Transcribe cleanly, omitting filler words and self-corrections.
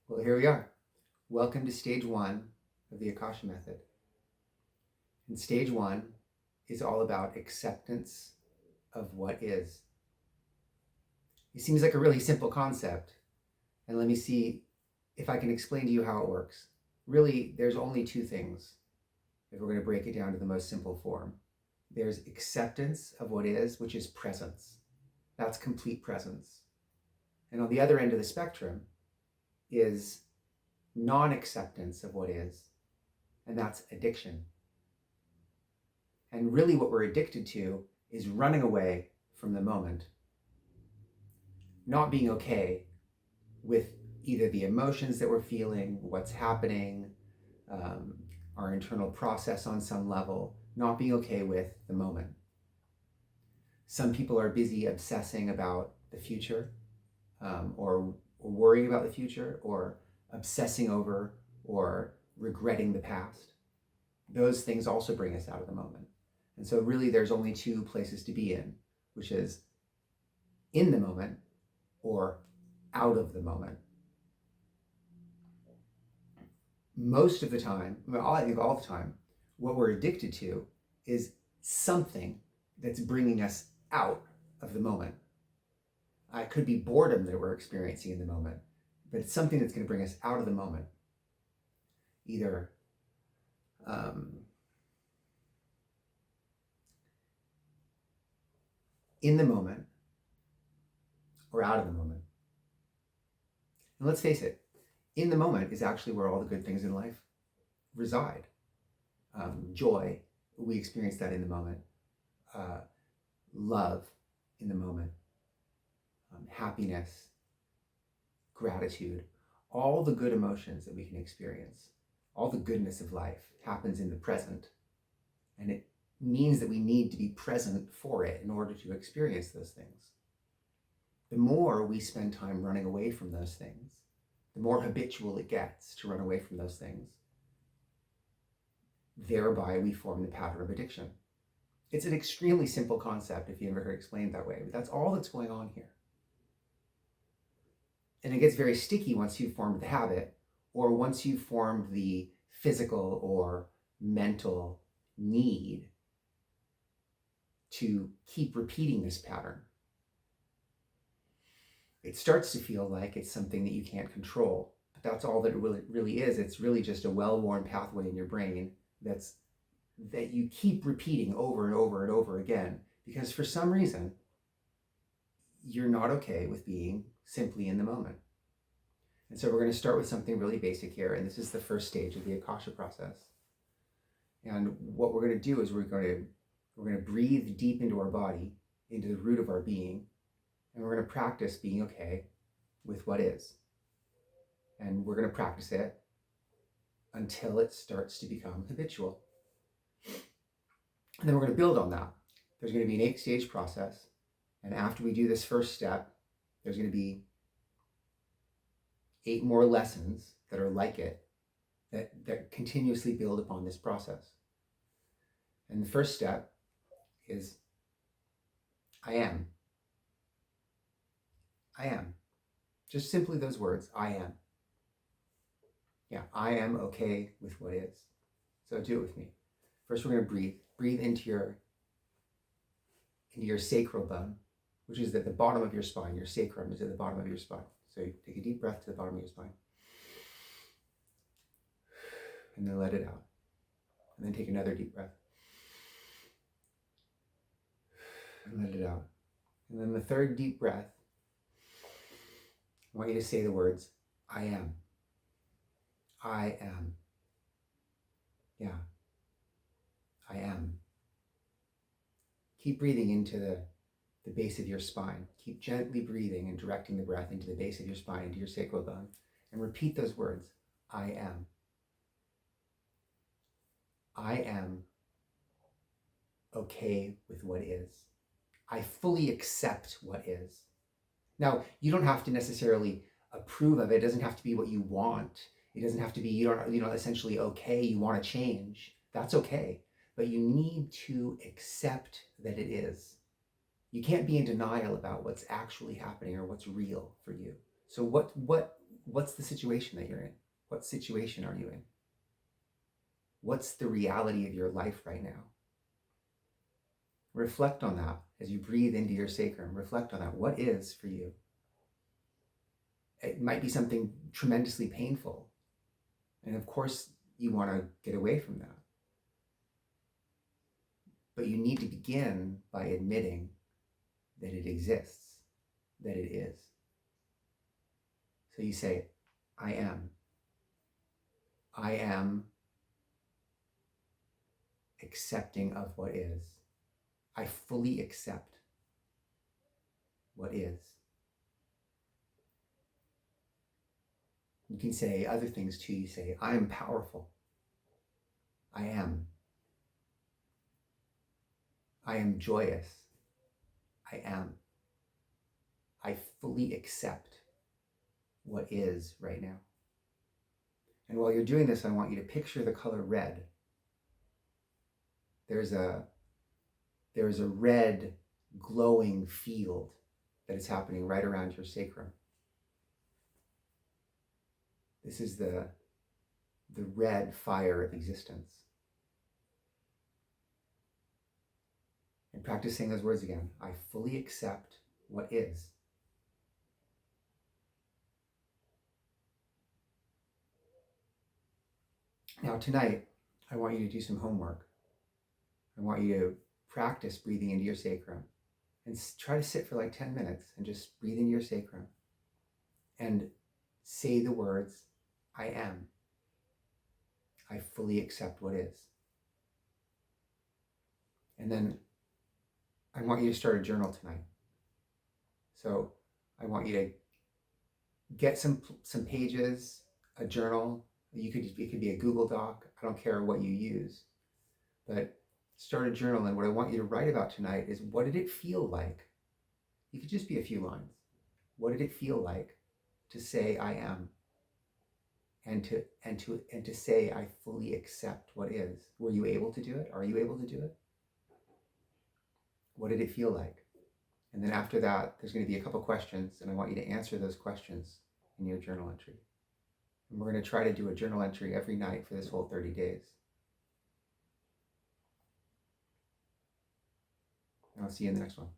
Well, here we are. Welcome to stage one of the Akasha Method. And stage one is all about acceptance of what is. It seems like a really simple concept. And let me see if I can explain to you how it works. Really, there's only two things if we're going to break it down to the most simple form. There's acceptance of what is, which is presence. That's complete presence. And on the other end of the spectrum is non-acceptance of what is, and that's addiction. And really what we're addicted to is running away from the moment, not being okay with either the emotions that we're feeling, what's happening, our internal process on some level, not being okay with the moment. Some people are busy obsessing about the future, or worrying about the future, or obsessing over or regretting the past. Those things also bring us out of the moment. And so really there's only two places to be in, which is in the moment or out of the moment. Most of the time, well, I think all the time, what we're addicted to is something that's bringing us out of the moment. It could be boredom that we're experiencing in the moment, but it's something that's going to bring us out of the moment. Either in the moment or out of the moment. And let's face it, in the moment is actually where all the good things in life reside. Joy, we experience that in the moment. Love, in the moment. Happiness, gratitude, all the good emotions that we can experience, all the goodness of life happens in the present. And it means that we need to be present for it in order to experience those things. The more we spend time running away from those things, the more habitual it gets to run away from those things. Thereby, we form the pattern of addiction. It's an extremely simple concept if you ever heard it explained that way, but that's all that's going on here. And it gets very sticky once you've formed the habit, or once you've formed the physical or mental need to keep repeating this pattern. It starts to feel like it's something that you can't control, but that's all that it really is. It's really just a well-worn pathway in your brain that you keep repeating over and over and over again, because for some reason, you're not okay with being simply in the moment. And so we're going to start with something really basic here, and this is the first stage of the Akasha process. And what we're going to do is we're going to breathe deep into our body, into the root of our being, and we're going to practice being okay with what is. And we're going to practice it until it starts to become habitual. And then we're going to build on that. There's going to be an 8-stage process. And after we do this first step, there's going to be 8 more lessons that are like it, that continuously build upon this process. And the first step is I am. I am. Just simply those words, I am. Yeah, I am okay with what is. So do it with me. First, we're going to breathe. Breathe into your sacral bone, which is at the bottom of your spine. Your sacrum is at the bottom of your spine. So you take a deep breath to the bottom of your spine. And then let it out. And then take another deep breath. And let it out. And then the third deep breath, I want you to say the words, I am. I am. Yeah. I am. Keep breathing into the base of your spine. Keep gently breathing and directing the breath into the base of your spine, into your sacral bone. And repeat those words, I am. I am okay with what is. I fully accept what is. Now, you don't have to necessarily approve of it. It doesn't have to be what you want. It doesn't have to be, you don't essentially okay, you want to change. That's okay. But you need to accept that it is. You can't be in denial about what's actually happening or what's real for you. So what what's the situation that you're in? What situation are you in? What's the reality of your life right now? Reflect on that as you breathe into your sacrum. Reflect on that. What is for you? It might be something tremendously painful. And of course, you want to get away from that. But you need to begin by admitting that it exists, that it is. So you say, I am. I am accepting of what is. I fully accept what is. You can say other things too. You say, I am powerful. I am. I am joyous. I am. I fully accept what is right now. And while you're doing this, I want you to picture the color red. There's a red glowing field that is happening right around your sacrum. This is the red fire of existence. And practice saying those words again. I fully accept what is. Now tonight, I want you to do some homework. I want you to practice breathing into your sacrum and try to sit for like 10 minutes and just breathe into your sacrum and say the words, I am. I fully accept what is. And then I want you to start a journal tonight. So I want you to get some pages, a journal. It could be a Google Doc. I don't care what you use, but start a journal. And what I want you to write about tonight is, what did it feel like? It could just be a few lines. What did it feel like to say I am? And to say I fully accept what is. Were you able to do it? Are you able to do it? What did it feel like? And then after that, there's going to be a couple questions, and I want you to answer those questions in your journal entry. And we're going to try to do a journal entry every night for this whole 30 days. And I'll see you in the next one.